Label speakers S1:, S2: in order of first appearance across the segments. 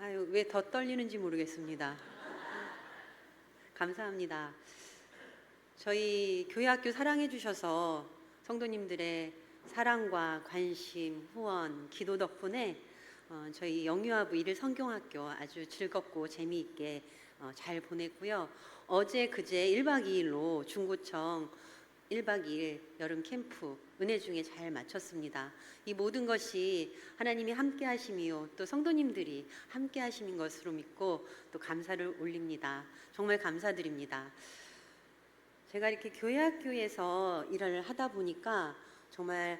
S1: 아유, 왜 더 떨리는지 모르겠습니다. 감사합니다. 저희 교회학교 사랑해 주셔서 성도님들의 사랑과 관심, 후원, 기도 덕분에 저희 영유아부 1일 성경학교 아주 즐겁고 재미있게 잘 보냈고요. 어제 그제 1박 2일로 중구청 1박 2일 여름 캠프 은혜 중에 잘 마쳤습니다. 이 모든 것이 하나님이 함께 하심이요 또 성도님들이 함께 하심인 것으로 믿고 또 감사를 올립니다. 정말 감사드립니다. 제가 이렇게 교회학교에서 일을 하다 보니까 정말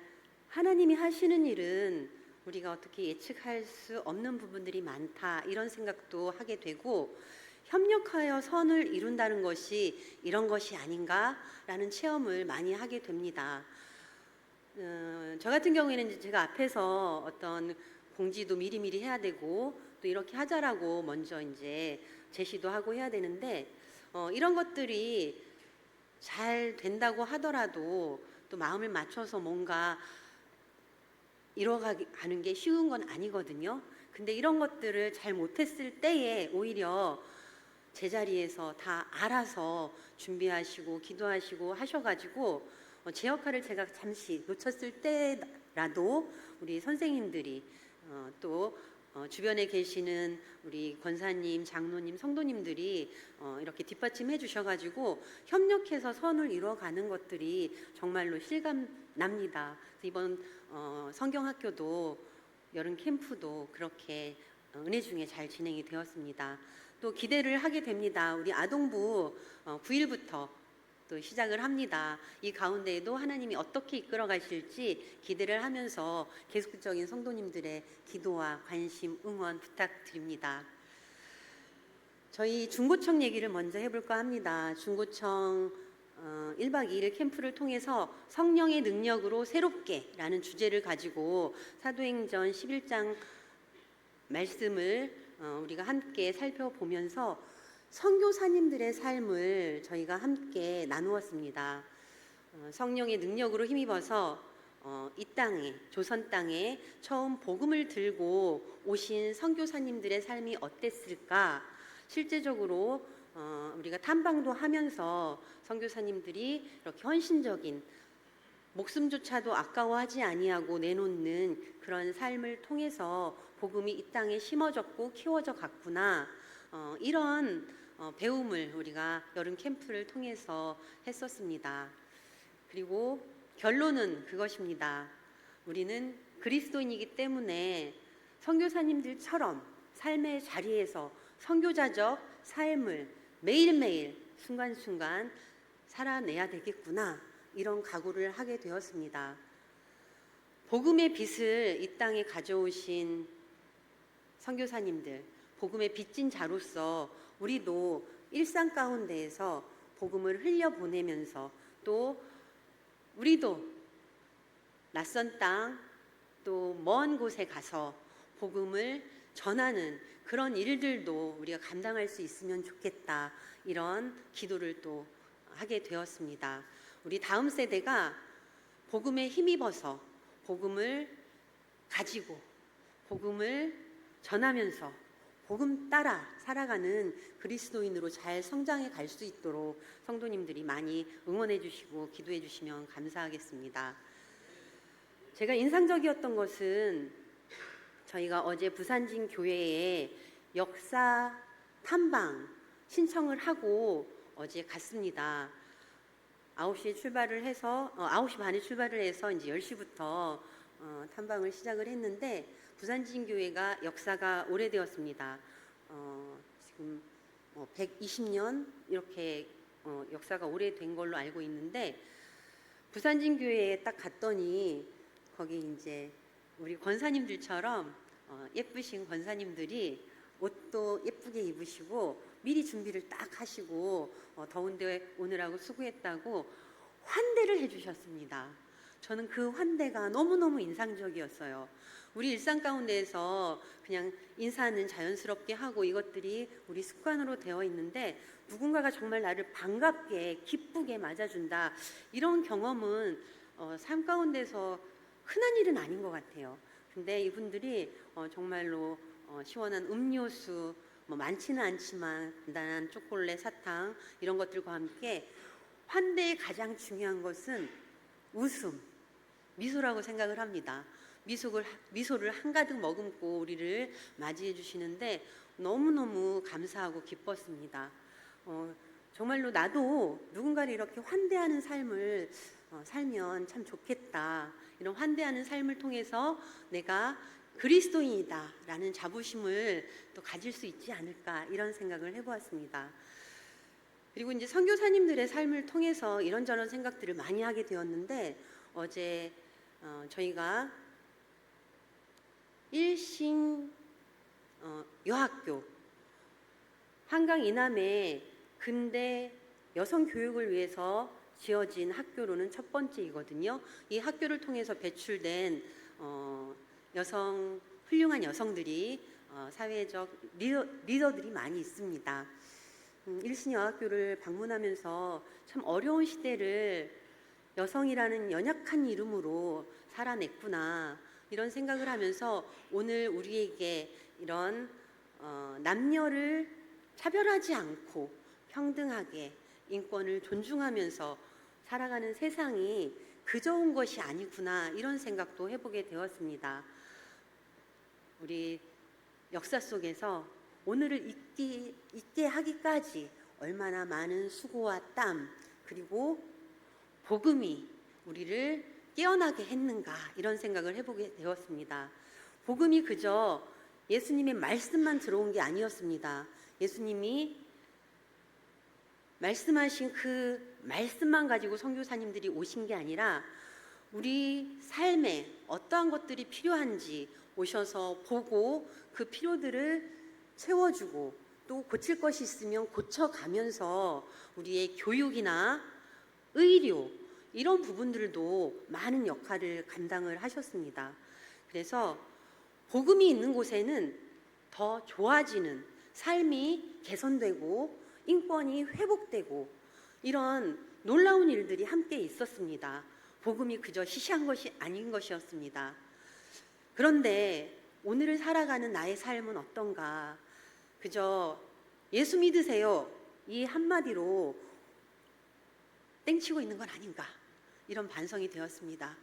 S1: 하나님이 하시는 일은 우리가 어떻게 예측할 수 없는 부분들이 많다 이런 생각도 하게 되고, 협력하여 선을 이룬다는 것이 이런 것이 아닌가라는 체험을 많이 하게 됩니다. 저 같은 경우에는 제가 앞에서 어떤 공지도 미리미리 해야 되고 또 이렇게 하자라고 먼저 이제 제시도 하고 해야 되는데, 이런 것들이 잘 된다고 하더라도 또 마음을 맞춰서 뭔가 이뤄가는 게 쉬운 건 아니거든요. 근데 이런 것들을 잘 못했을 때에 오히려 제자리에서 다 알아서 준비하시고 기도하시고 하셔가지고 제 역할을 제가 잠시 놓쳤을 때라도 우리 선생님들이 또 주변에 계시는 우리 권사님, 장로님, 성도님들이 이렇게 뒷받침해 주셔가지고 협력해서 선을 이루어가는 것들이 정말로 실감납니다. 이번 성경학교도 여름 캠프도 그렇게 은혜 중에 잘 진행이 되었습니다. 또 기대를 하게 됩니다. 우리 아동부 9일부터 또 시작을 합니다. 이 가운데에도 하나님이 어떻게 이끌어 가실지 기대를 하면서 계속적인 성도님들의 기도와 관심, 응원 부탁드립니다. 저희 중고청 얘기를 먼저 해볼까 합니다. 중고청 1박 2일 캠프를 통해서 성령의 능력으로 새롭게 라는 주제를 가지고 사도행전 11장 말씀을 우리가 함께 살펴보면서 선교사님들의 삶을 저희가 함께 나누었습니다. 성령의 능력으로 힘입어서 이 땅에, 조선 땅에 처음 복음을 들고 오신 선교사님들의 삶이 어땠을까? 실제적으로 우리가 탐방도 하면서 선교사님들이 이렇게 헌신적인, 목숨조차도 아까워하지 아니하고 내놓는 그런 삶을 통해서 복음이 이 땅에 심어졌고 키워져 갔구나, 이런 배움을 우리가 여름 캠프를 통해서 했었습니다. 그리고 결론은 그것입니다. 우리는 그리스도인이기 때문에 선교사님들처럼 삶의 자리에서 선교자적 삶을 매일매일 순간순간 살아내야 되겠구나, 이런 각오를 하게 되었습니다. 복음의 빛을 이 땅에 가져오신 선교사님들, 복음의 빚진 자로서 우리도 일상 가운데에서 복음을 흘려보내면서 또 우리도 낯선 땅, 또 먼 곳에 가서 복음을 전하는 그런 일들도 우리가 감당할 수 있으면 좋겠다, 이런 기도를 또 하게 되었습니다. 우리 다음 세대가 복음에 힘입어서 복음을 가지고 복음을 전하면서 복음 따라 살아가는 그리스도인으로 잘 성장해 갈 수 있도록 성도님들이 많이 응원해 주시고 기도해 주시면 감사하겠습니다. 제가 인상적이었던 것은 저희가 어제 부산진 교회에 역사 탐방 신청을 하고 어제 갔습니다. 9시에 출발을 해서 9시 반에 출발을 해서 이제 10시부터 탐방을 시작을 했는데, 부산진 교회가 역사가 오래되었습니다. 지금 120년 이렇게 역사가 오래된 걸로 알고 있는데, 부산진 교회에 딱 갔더니 거기 이제 우리 권사님들처럼 예쁘신 권사님들이 옷도 예쁘게 입으시고 미리 준비를 딱 하시고 더운데 오느라고 수고했다고 환대를 해주셨습니다. 저는 그 환대가 너무너무 인상적이었어요. 우리 일상 가운데에서 그냥 인사는 자연스럽게 하고 이것들이 우리 습관으로 되어 있는데, 누군가가 정말 나를 반갑게 기쁘게 맞아준다, 이런 경험은 삶 가운데서 흔한 일은 아닌 것 같아요. 근데 이분들이 정말로 시원한 음료수, 뭐 많지는 않지만 간단한 초콜릿, 사탕 이런 것들과 함께 환대의 가장 중요한 것은 웃음, 미소라고 생각을 합니다. 미소를 한가득 머금고 우리를 맞이해 주시는데 너무너무 감사하고 기뻤습니다. 정말로 나도 누군가를 이렇게 환대하는 삶을 살면 참 좋겠다. 이런 환대하는 삶을 통해서 내가 그리스도인이다 라는 자부심을 또 가질 수 있지 않을까, 이런 생각을 해보았습니다. 그리고 이제 선교사님들의 삶을 통해서 이런저런 생각들을 많이 하게 되었는데, 어제 저희가 일신 여학교, 한강 이남에 근대 여성 교육을 위해서 지어진 학교로는 첫 번째이거든요. 이 학교를 통해서 배출된 훌륭한 여성들이 사회적 리더들이 많이 있습니다. 일신여학교를 방문하면서 참 어려운 시대를 여성이라는 연약한 이름으로 살아냈구나, 이런 생각을 하면서 오늘 우리에게 이런 남녀를 차별하지 않고 평등하게 인권을 존중하면서 살아가는 세상이 그 좋은 것이 아니구나, 이런 생각도 해보게 되었습니다. 우리 역사 속에서 오늘을 잊게 하기까지 얼마나 많은 수고와 땀, 그리고 복음이 우리를 깨어나게 했는가, 이런 생각을 해보게 되었습니다. 복음이 그저 예수님의 말씀만 들어온 게 아니었습니다. 예수님이 말씀하신 그 말씀만 가지고 선교사님들이 오신 게 아니라 우리 삶에 어떠한 것들이 필요한지 오셔서 보고 그 필요들을 채워주고, 또 고칠 것이 있으면 고쳐가면서 우리의 교육이나 의료 이런 부분들도 많은 역할을 감당을 하셨습니다. 그래서 복음이 있는 곳에는 더 좋아지는 삶이 개선되고 인권이 회복되고 이런 놀라운 일들이 함께 있었습니다. 복음이 그저 시시한 것이 아닌 것이었습니다. 그런데 오늘을 살아가는 나의 삶은 어떤가? 그저 예수 믿으세요, 이 한마디로 땡치고 있는 건 아닌가, 이런 반성이 되었습니다.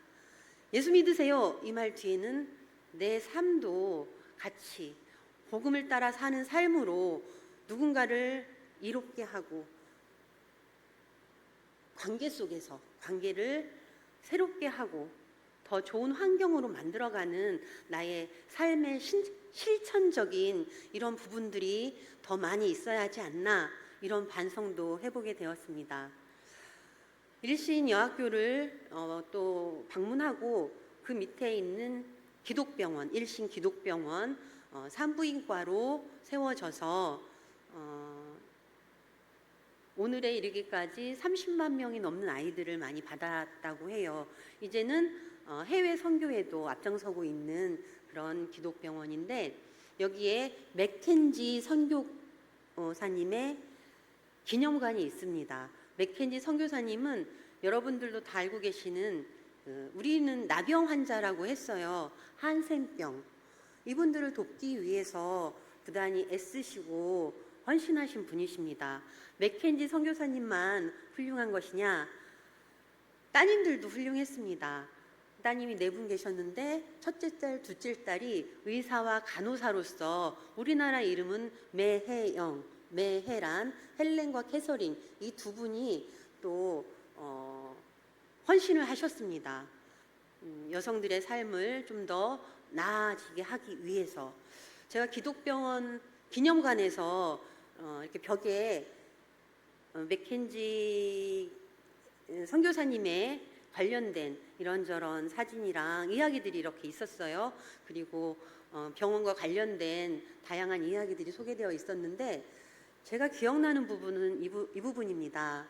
S1: 예수 믿으세요, 이 말 뒤에는 내 삶도 같이 복음을 따라 사는 삶으로 누군가를 이롭게 하고 관계 속에서 관계를 새롭게 하고 더 좋은 환경으로 만들어가는 나의 삶의 실천적인 이런 부분들이 더 많이 있어야 하지 않나, 이런 반성도 해보게 되었습니다. 일신 여학교를 또 방문하고 그 밑에 있는 기독병원, 일신 기독병원 산부인과로 세워져서 오늘에 이르기까지 30만 명이 넘는 아이들을 많이 받았다고 해요. 이제는 해외 선교에도 앞장서고 있는 그런 기독병원인데, 여기에 맥켄지 선교사님의 기념관이 있습니다. 맥켄지 선교사님은 여러분들도 다 알고 계시는 우리는 나병 환자라고 했어요. 한센병. 이분들을 돕기 위해서 부단히 애쓰시고 헌신하신 분이십니다. 맥켄지 선교사님만 훌륭한 것이냐? 따님들도 훌륭했습니다. 따님이 4분 계셨는데 첫째 딸, 둘째 딸이 의사와 간호사로서 우리나라 이름은 매혜영, 매혜란, 헬렌과 캐서린, 이 2분이 또 헌신을 하셨습니다. 여성들의 삶을 좀 더 나아지게 하기 위해서. 제가 기독병원 기념관에서 이렇게 벽에 맥켄지 선교사님의 관련된 이런저런 사진이랑 이야기들이 이렇게 있었어요. 그리고 병원과 관련된 다양한 이야기들이 소개되어 있었는데, 제가 기억나는 부분은 이 부분입니다.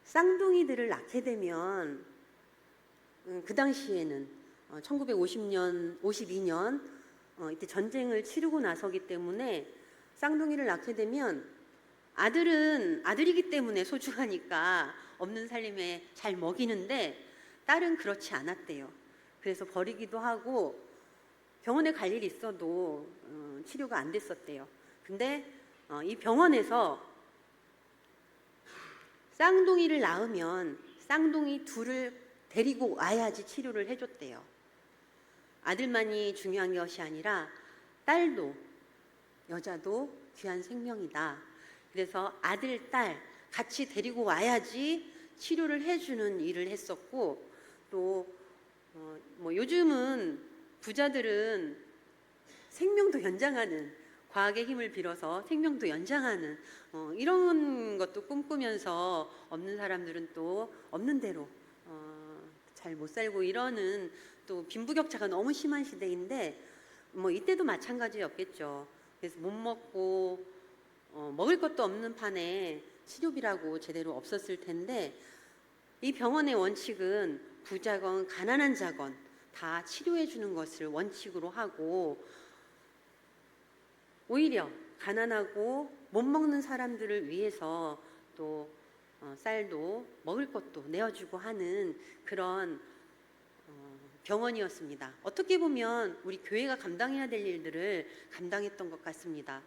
S1: 쌍둥이들을 낳게 되면 그 당시에는 1950년, 52년 이때 전쟁을 치르고 나서기 때문에 쌍둥이를 낳게 되면 아들은 아들이기 때문에 소중하니까 없는 살림에 잘 먹이는데, 딸은 그렇지 않았대요. 그래서 버리기도 하고 병원에 갈 일이 있어도 치료가 안 됐었대요. 근데 이 병원에서 쌍둥이를 낳으면 쌍둥이 둘을 데리고 와야지 치료를 해줬대요. 아들만이 중요한 것이 아니라 딸도, 여자도 귀한 생명이다. 그래서 아들, 딸 같이 데리고 와야지 치료를 해주는 일을 했었고, 또 뭐 요즘은 부자들은 생명도 연장하는, 과학의 힘을 빌어서 생명도 연장하는 이런 것도 꿈꾸면서 없는 사람들은 또 없는 대로 잘 못 살고 이러는, 또 빈부격차가 너무 심한 시대인데 뭐 이때도 마찬가지였겠죠. 그래서 못 먹고 먹을 것도 없는 판에 치료비라고 제대로 없었을 텐데, 이 병원의 원칙은 부자건 가난한 자건 다 치료해 주는 것을 원칙으로 하고, 오히려 가난하고 못 먹는 사람들을 위해서 또 쌀도 먹을 것도 내어주고 하는 그런 병원이었습니다. 어떻게 보면 우리 교회가 감당해야 될 일들을 감당했던 것 같습니다.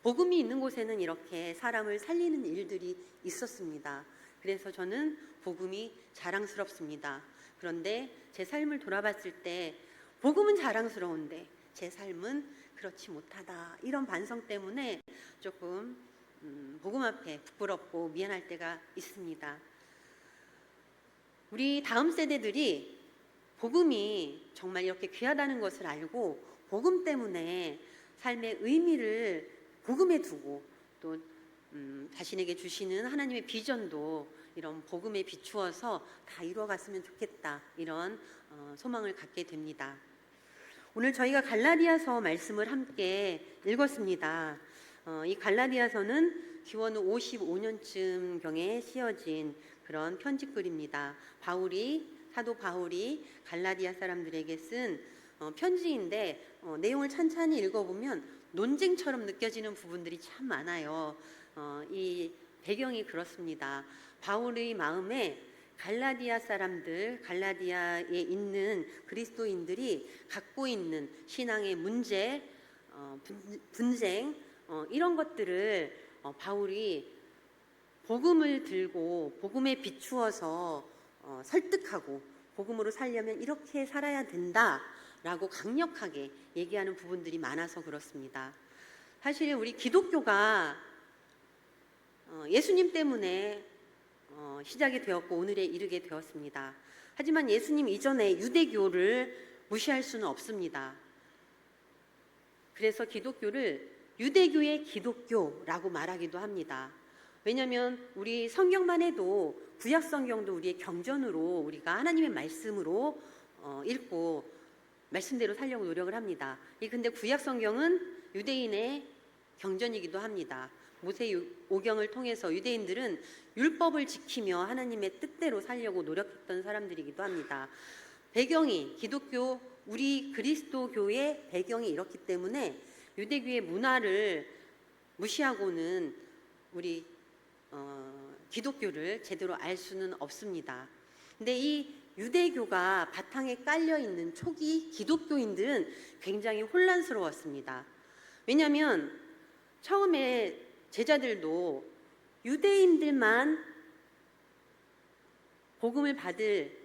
S1: 복음이 있는 곳에는 이렇게 사람을 살리는 일들이 있었습니다. 그래서 저는 복음이 자랑스럽습니다. 그런데 제 삶을 돌아봤을 때 복음은 자랑스러운데 제 삶은 그렇지 못하다, 이런 반성 때문에 조금 복음 앞에 부끄럽고 미안할 때가 있습니다. 우리 다음 세대들이 복음이 정말 이렇게 귀하다는 것을 알고 복음 때문에 삶의 의미를 복음에 두고, 또 자신에게 주시는 하나님의 비전도 이런 복음에 비추어서 다 이루어갔으면 좋겠다, 이런 소망을 갖게 됩니다. 오늘 저희가 갈라디아서 말씀을 함께 읽었습니다. 이 갈라디아서는 기원 후 55년쯤경에 씌어진 그런 편지글입니다. 사도 바울이 갈라디아 사람들에게 쓴 편지인데 내용을 찬찬히 읽어보면 논쟁처럼 느껴지는 부분들이 참 많아요. 이 배경이 그렇습니다. 바울의 마음에 갈라디아 사람들, 갈라디아에 있는 그리스도인들이 갖고 있는 신앙의 문제, 분쟁, 이런 것들을 바울이 복음을 들고 복음에 비추어서 설득하고, 복음으로 살려면 이렇게 살아야 된다라고 강력하게 얘기하는 부분들이 많아서 그렇습니다. 사실 우리 기독교가 예수님 때문에 시작이 되었고 오늘에 이르게 되었습니다. 하지만 예수님 이전에 유대교를 무시할 수는 없습니다. 그래서 기독교를 유대교의 기독교라고 말하기도 합니다. 왜냐하면 우리 성경만 해도, 구약 성경도 우리의 경전으로, 우리가 하나님의 말씀으로 읽고 말씀대로 살려고 노력을 합니다. 근데 구약 성경은 유대인의 경전이기도 합니다. 모세오경을 통해서 유대인들은 율법을 지키며 하나님의 뜻대로 살려고 노력했던 사람들이기도 합니다. 배경이 기독교, 우리 그리스도교의 배경이 이렇기 때문에 유대교의 문화를 무시하고는 우리 기독교를 제대로 알 수는 없습니다. 근데 이 유대교가 바탕에 깔려 있는 초기 기독교인들은 굉장히 혼란스러웠습니다. 왜냐하면 처음에 제자들도 유대인들만 복음을 받을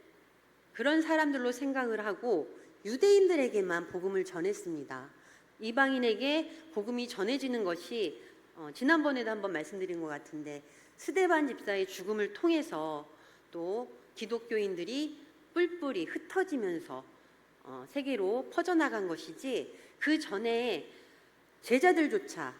S1: 그런 사람들로 생각을 하고 유대인들에게만 복음을 전했습니다. 이방인에게 복음이 전해지는 것이 지난번에도 한번 말씀드린 것 같은데, 스데반 집사의 죽음을 통해서 또 기독교인들이 뿔뿔이 흩어지면서 세계로 퍼져나간 것이지, 그 전에 제자들조차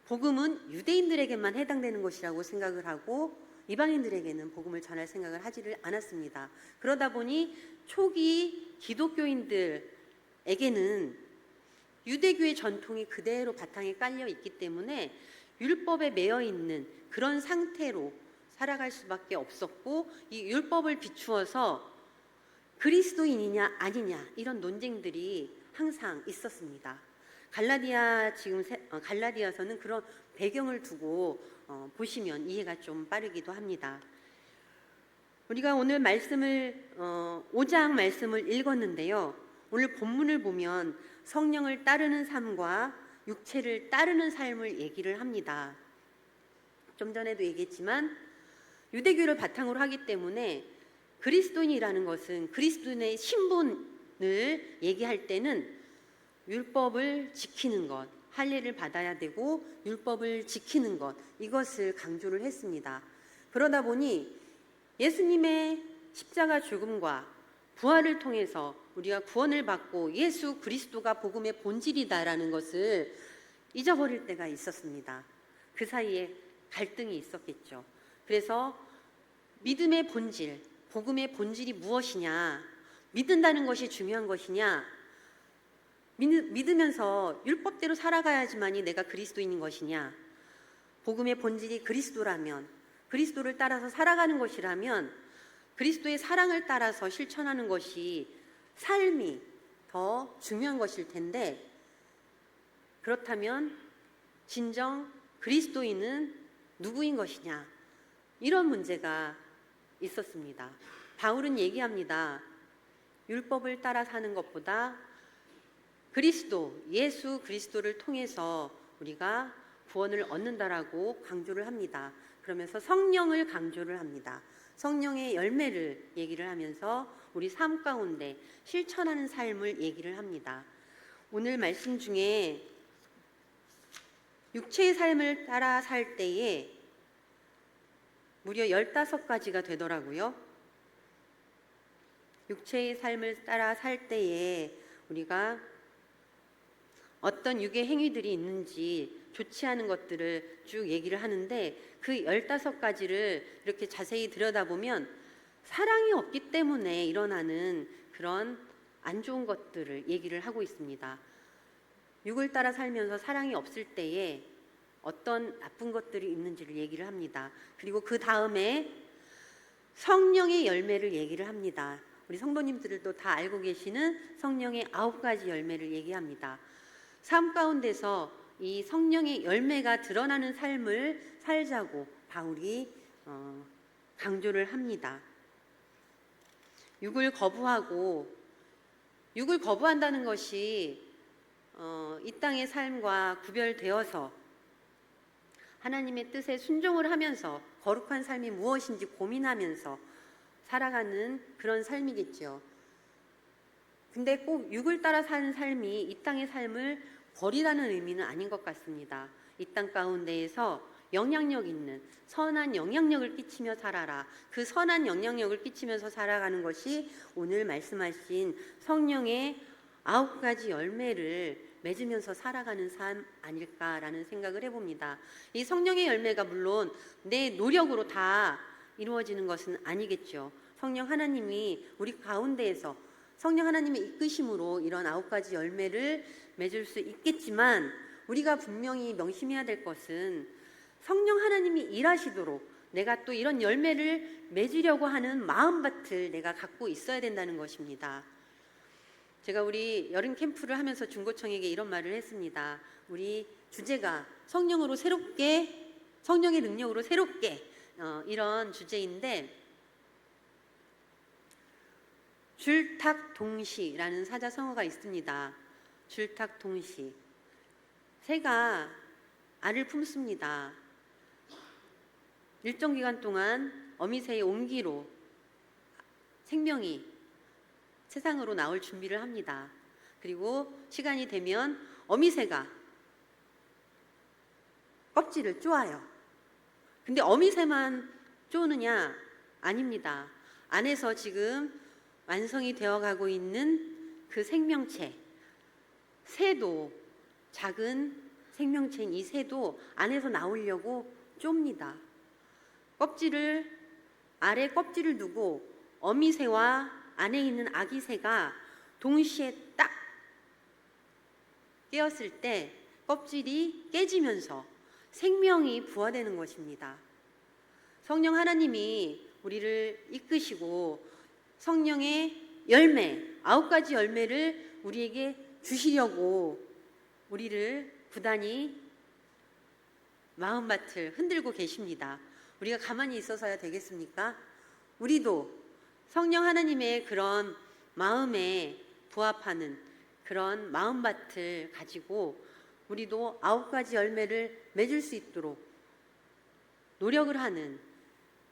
S1: 복음은 유대인들에게만 해당되는 것이라고 생각을 하고 이방인들에게는 복음을 전할 생각을 하지를 않았습니다. 그러다 보니 초기 기독교인들에게는 유대교의 전통이 그대로 바탕에 깔려 있기 때문에 율법에 매여 있는 그런 상태로 살아갈 수밖에 없었고, 이 율법을 비추어서 그리스도인이냐 아니냐, 이런 논쟁들이 항상 있었습니다. 갈라디아서는 그런 배경을 두고 보시면 이해가 좀 빠르기도 합니다. 우리가 오늘 말씀을 5장 말씀을 읽었는데요. 오늘 본문을 보면 성령을 따르는 삶과 육체를 따르는 삶을 얘기를 합니다. 좀 전에도 얘기했지만 유대교를 바탕으로 하기 때문에 그리스도인이라는 것은 그리스도인의 신분을 얘기할 때는 율법을 지키는 것, 할례를 받아야 되고 율법을 지키는 것, 이것을 강조를 했습니다. 그러다 보니 예수님의 십자가 죽음과 부활을 통해서 우리가 구원을 받고 예수 그리스도가 복음의 본질이다라는 것을 잊어버릴 때가 있었습니다. 그 사이에 갈등이 있었겠죠. 그래서 믿음의 본질, 복음의 본질이 무엇이냐, 믿는다는 것이 중요한 것이냐, 믿으면서 율법대로 살아가야지만이 내가 그리스도인인 것이냐, 복음의 본질이 그리스도라면, 그리스도를 따라서 살아가는 것이라면 그리스도의 사랑을 따라서 실천하는 것이 삶이 더 중요한 것일 텐데, 그렇다면 진정 그리스도인은 누구인 것이냐, 이런 문제가 있었습니다. 바울은 얘기합니다. 율법을 따라 사는 것보다 그리스도, 예수 그리스도를 통해서 우리가 구원을 얻는다라고 강조를 합니다. 그러면서 성령을 강조를 합니다. 성령의 열매를 얘기를 하면서 우리 삶 가운데 실천하는 삶을 얘기를 합니다. 오늘 말씀 중에 육체의 삶을 따라 살 때에 무려 15가지가 되더라고요. 육체의 삶을 따라 살 때에 우리가 어떤 육의 행위들이 있는지 좋지 않은 것들을 쭉 얘기를 하는데, 그 15가지를 이렇게 자세히 들여다보면 사랑이 없기 때문에 일어나는 그런 안 좋은 것들을 얘기를 하고 있습니다. 육을 따라 살면서 사랑이 없을 때에 어떤 나쁜 것들이 있는지를 얘기를 합니다. 그리고 그 다음에 성령의 열매를 얘기를 합니다. 우리 성도님들도 다 알고 계시는 성령의 9가지 열매를 얘기합니다. 삶 가운데서 이 성령의 열매가 드러나는 삶을 살자고 바울이 강조를 합니다. 육을 거부한다는 것이 이 땅의 삶과 구별되어서 하나님의 뜻에 순종을 하면서 거룩한 삶이 무엇인지 고민하면서 살아가는 그런 삶이겠죠. 근데 꼭 육을 따라 사는 삶이 이 땅의 삶을 버리라는 의미는 아닌 것 같습니다. 이 땅 가운데에서 영향력 있는 선한 영향력을 끼치며 살아라. 그 선한 영향력을 끼치면서 살아가는 것이 오늘 말씀하신 성령의 9가지 열매를 맺으면서 살아가는 삶 아닐까라는 생각을 해봅니다. 이 성령의 열매가 물론 내 노력으로 다 이루어지는 것은 아니겠죠. 성령 하나님이 우리 가운데에서 성령 하나님의 이끄심으로 이런 9가지 열매를 맺을 수 있겠지만, 우리가 분명히 명심해야 될 것은 성령 하나님이 일하시도록 내가 또 이런 열매를 맺으려고 하는 마음밭을 내가 갖고 있어야 된다는 것입니다. 제가 우리 여름 캠프를 하면서 중고청에게 이런 말을 했습니다. 우리 주제가 성령으로 새롭게, 성령의 능력으로 새롭게, 이런 주제인데, 줄탁동시라는 사자성어가 있습니다. 줄탁동시. 새가 알을 품습니다. 일정 기간 동안 어미새의 온기로 생명이 세상으로 나올 준비를 합니다. 그리고 시간이 되면 어미새가 껍질을 쪼아요. 근데 어미새만 쪼느냐? 아닙니다. 안에서 지금 완성이 되어가고 있는 그 생명체, 새도, 작은 생명체인 이 새도 안에서 나오려고 쫍니다. 아래 껍질을 두고 어미새와 안에 있는 아기 새가 동시에 딱 깨었을 때 껍질이 깨지면서 생명이 부화되는 것입니다. 성령 하나님이 우리를 이끄시고 성령의 열매, 9가지 열매를 우리에게 주시려고 우리를 부단히 마음밭을 흔들고 계십니다. 우리가 가만히 있어서야 되겠습니까? 우리도 성령 하나님의 그런 마음에 부합하는 그런 마음밭을 가지고 우리도 9가지 열매를 맺을 수 있도록 노력을 하는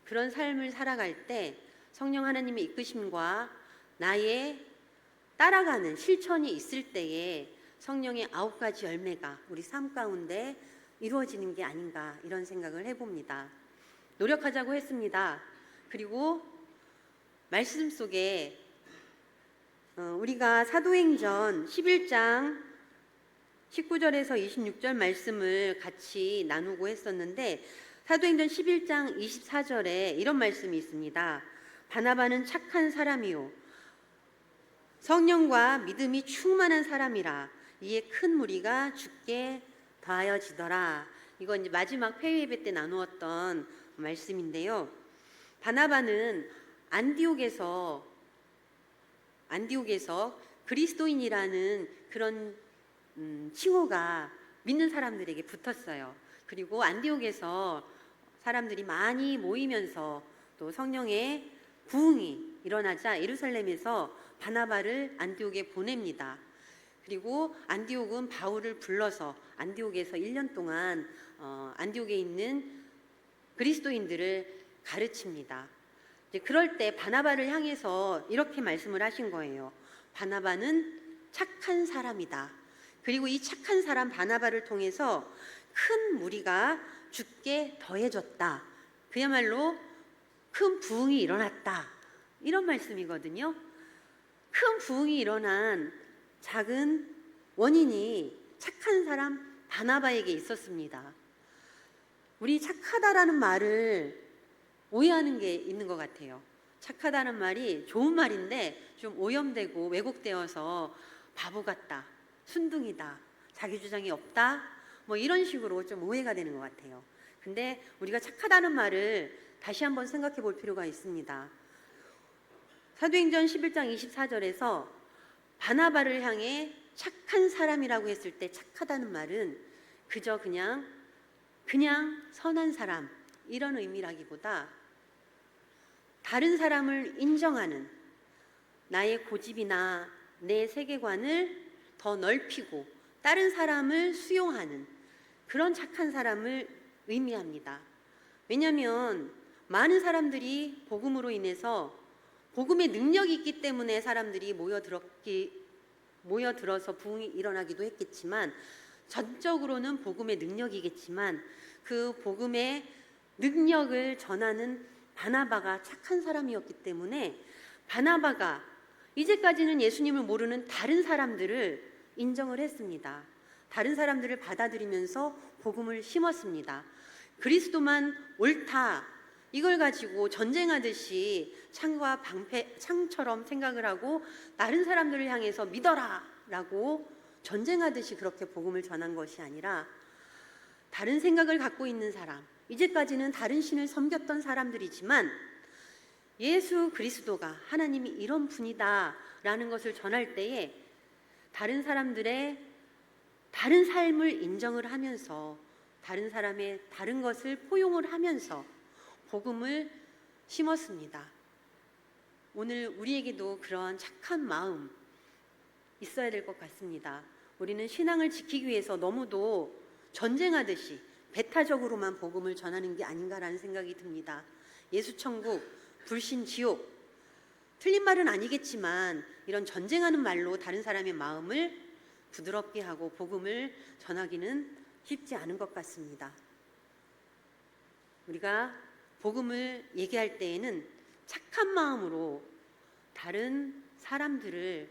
S1: 그런 삶을 살아갈 때 성령 하나님의 이끄심과 나의 따라가는 실천이 있을 때에 성령의 9가지 열매가 우리 삶 가운데 이루어지는 게 아닌가, 이런 생각을 해봅니다. 노력하자고 했습니다. 그리고 말씀 속에 우리가 사도행전 11장 19절에서 26절 말씀을 같이 나누고 했었는데, 사도행전 11장 24절에 이런 말씀이 있습니다. 바나바는 착한 사람이요 성령과 믿음이 충만한 사람이라 이에 큰 무리가 주께 더하여지더라. 이건 이제 마지막 폐회 예배 때 나누었던 말씀인데요. 바나바는 안디옥에서 그리스도인이라는 그런 칭호가 믿는 사람들에게 붙었어요. 그리고 안디옥에서 사람들이 많이 모이면서 또 성령의 부흥이 일어나자 예루살렘에서 바나바를 안디옥에 보냅니다. 그리고 안디옥은 바울을 불러서 안디옥에서 1년 동안 안디옥에 있는 그리스도인들을 가르칩니다. 이제 그럴 때 바나바를 향해서 이렇게 말씀을 하신 거예요. 바나바는 착한 사람이다. 그리고 이 착한 사람 바나바를 통해서 큰 무리가 주께 더해졌다. 그야말로 큰 부흥이 일어났다. 이런 말씀이거든요. 큰 부흥이 일어난 작은 원인이 착한 사람 바나바에게 있었습니다. 우리 착하다라는 말을 오해하는 게 있는 것 같아요. 착하다는 말이 좋은 말인데 좀 오염되고 왜곡되어서 바보 같다, 순둥이다, 자기 주장이 없다, 뭐 이런 식으로 좀 오해가 되는 것 같아요. 근데 우리가 착하다는 말을 다시 한번 생각해 볼 필요가 있습니다. 사도행전 11장 24절에서 바나바를 향해 착한 사람이라고 했을 때 착하다는 말은 그저 그냥 선한 사람, 이런 의미라기보다 다른 사람을 인정하는, 나의 고집이나 내 세계관을 더 넓히고 다른 사람을 수용하는 그런 착한 사람을 의미합니다. 왜냐하면 많은 사람들이 복음으로 인해서 복음의 능력이 있기 때문에 사람들이 모여들어서 부흥이 일어나기도 했겠지만, 전적으로는 복음의 능력이겠지만 그 복음의 능력을 전하는 바나바가 착한 사람이었기 때문에 바나바가 이제까지는 예수님을 모르는 다른 사람들을 인정을 했습니다. 다른 사람들을 받아들이면서 복음을 심었습니다. 그리스도만 옳다, 이걸 가지고 전쟁하듯이 창과 창처럼 생각을 하고 다른 사람들을 향해서 믿어라 라고 전쟁하듯이 그렇게 복음을 전한 것이 아니라, 다른 생각을 갖고 있는 사람, 이제까지는 다른 신을 섬겼던 사람들이지만 예수 그리스도가 하나님이 이런 분이다 라는 것을 전할 때에 다른 사람들의 다른 삶을 인정을 하면서 다른 사람의 다른 것을 포용을 하면서 복음을 심었습니다. 오늘 우리에게도 그런 착한 마음 있어야 될 것 같습니다. 우리는 신앙을 지키기 위해서 너무도 전쟁하듯이 배타적으로만 복음을 전하는 게 아닌가라는 생각이 듭니다. 예수천국, 불신지옥, 틀린 말은 아니겠지만 이런 전쟁하는 말로 다른 사람의 마음을 부드럽게 하고 복음을 전하기는 쉽지 않은 것 같습니다. 우리가 복음을 얘기할 때에는 착한 마음으로 다른 사람들을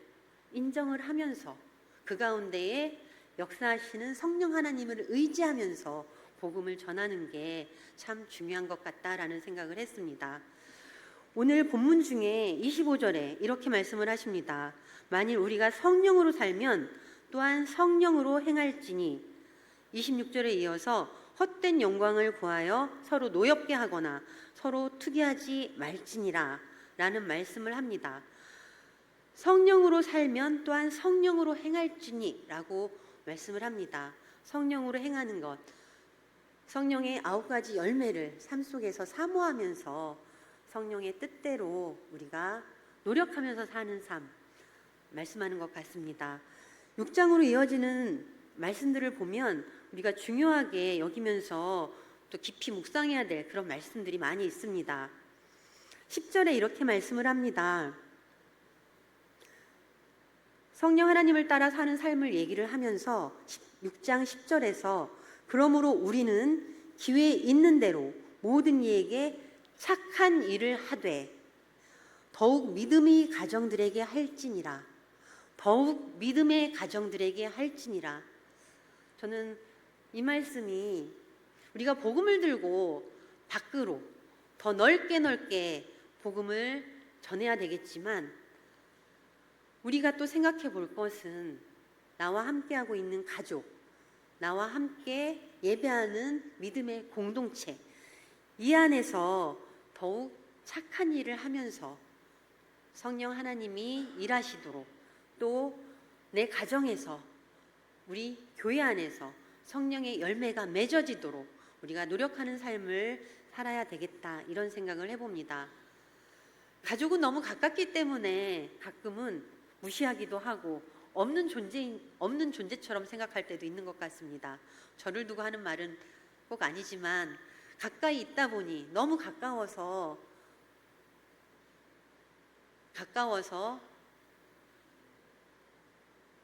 S1: 인정을 하면서 그 가운데에 역사하시는 성령 하나님을 의지하면서 복음을 전하는 게 참 중요한 것 같다라는 생각을 했습니다. 오늘 본문 중에 25절에 이렇게 말씀을 하십니다. 만일 우리가 성령으로 살면 또한 성령으로 행할지니, 26절에 이어서 헛된 영광을 구하여 서로 노엽게 하거나 서로 투기하지 말지니라 라는 말씀을 합니다. 성령으로 살면 또한 성령으로 행할지니 라고 말씀을 합니다. 성령으로 행하는 것, 성령의 9가지 열매를 삶 속에서 사모하면서 성령의 뜻대로 우리가 노력하면서 사는 삶, 말씀하는 것 같습니다. 6장으로 이어지는 말씀들을 보면 우리가 중요하게 여기면서 또 깊이 묵상해야 될 그런 말씀들이 많이 있습니다. 10절에 이렇게 말씀을 합니다. 성령 하나님을 따라 사는 삶을 얘기를 하면서 6장 10절에서 그러므로 우리는 기회 있는 대로 모든 이에게 착한 일을 하되 더욱 믿음의 가정들에게 할지니라. 더욱 믿음의 가정들에게 할지니라. 저는 이 말씀이 우리가 복음을 들고 밖으로 더 넓게 복음을 전해야 되겠지만 우리가 또 생각해 볼 것은 나와 함께하고 있는 가족, 나와 함께 예배하는 믿음의 공동체, 이 안에서 더욱 착한 일을 하면서 성령 하나님이 일하시도록 또 내 가정에서 우리 교회 안에서 성령의 열매가 맺어지도록 우리가 노력하는 삶을 살아야 되겠다, 이런 생각을 해봅니다. 가족은 너무 가깝기 때문에 가끔은 무시하기도 하고 없는 존재처럼 생각할 때도 있는 것 같습니다. 저를 두고 하는 말은 꼭 아니지만 가까이 있다 보니 너무 가까워서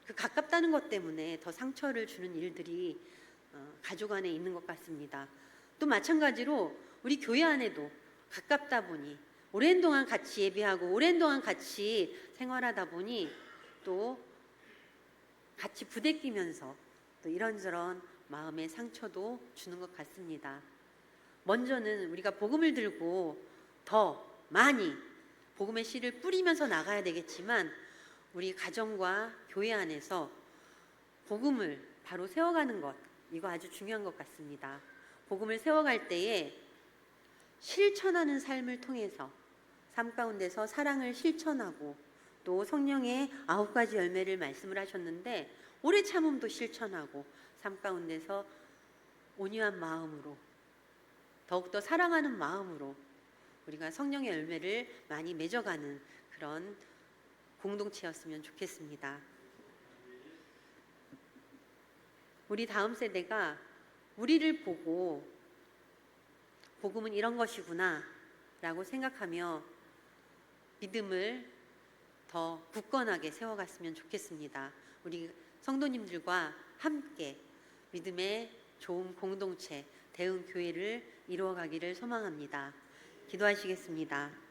S1: 그 가깝다는 것 때문에 더 상처를 주는 일들이 가족 안에 있는 것 같습니다. 또 마찬가지로 우리 교회 안에도 가깝다 보니 오랜 동안 같이 예배하고 오랜 동안 같이 생활하다 보니 또 같이 부대끼면서 또 이런저런 마음의 상처도 주는 것 같습니다. 먼저는 우리가 복음을 들고 더 많이 복음의 씨를 뿌리면서 나가야 되겠지만 우리 가정과 교회 안에서 복음을 바로 세워가는 것, 이거 아주 중요한 것 같습니다. 복음을 세워갈 때에 실천하는 삶을 통해서 삶 가운데서 사랑을 실천하고 또 성령의 9가지 열매를 말씀을 하셨는데 오래 참음도 실천하고 삶 가운데서 온유한 마음으로 더욱더 사랑하는 마음으로 우리가 성령의 열매를 많이 맺어가는 그런 공동체였으면 좋겠습니다. 우리 다음 세대가 우리를 보고 복음은 이런 것이구나 라고 생각하며 믿음을 더 굳건하게 세워갔으면 좋겠습니다. 우리 성도님들과 함께 믿음의 좋은 공동체, 대흥교회를 이루어가기를 소망합니다. 기도하시겠습니다.